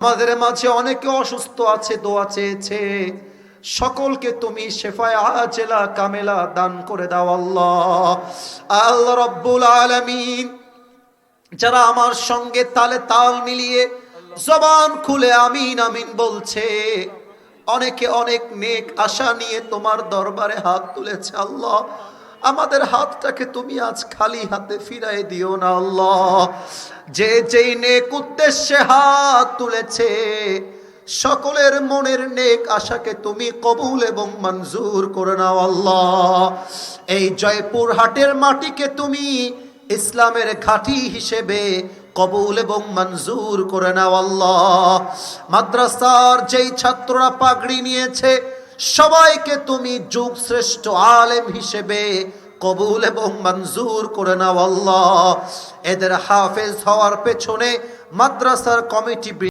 আমাদের মাঝে অনেকে অসুস্থ আছে, দোয়া চেয়েছে, সকলকে তুমি শেফায়ে আজেলা কামেলা দান করে দাও আল্লাহ। আল্লাহ রব্বুল আলামিন, যারা আমার সঙ্গে তালে তাল মিলিয়ে জবান খুলে আমিন আমিন বলছে, অনেকে অনেক নেক আশা নিয়ে তোমার দরবারে হাত তুলেছে আল্লাহ, আমাদের হাতটাকে তুমি আজ খালি হাতে ফিরাই দিও না আল্লাহ। যে যেই নেক উদ্দেশ্যে হাত তুলেছে, সকলের মনের নেক আশাকে তুমি কবুল এবং মঞ্জুর করে নাও আল্লাহ। এই জয়পুর হাটের মাটিকে তুমি ইসলামের ঘাঁটি হিসেবে কবুল এবং মঞ্জুর করে নাও আল্লাহ। মাদ্রাসার যেই ছাত্ররা পাগড়ি নিয়েছে, সবাইকে তুমি যুগ শ্রেষ্ঠ আলেম হিসেবে কবুল এবং মঞ্জুর করে নাও আল্লাহ। এদের হাফেজ হওয়ার পেছনে মাদ্রাসার কমিটি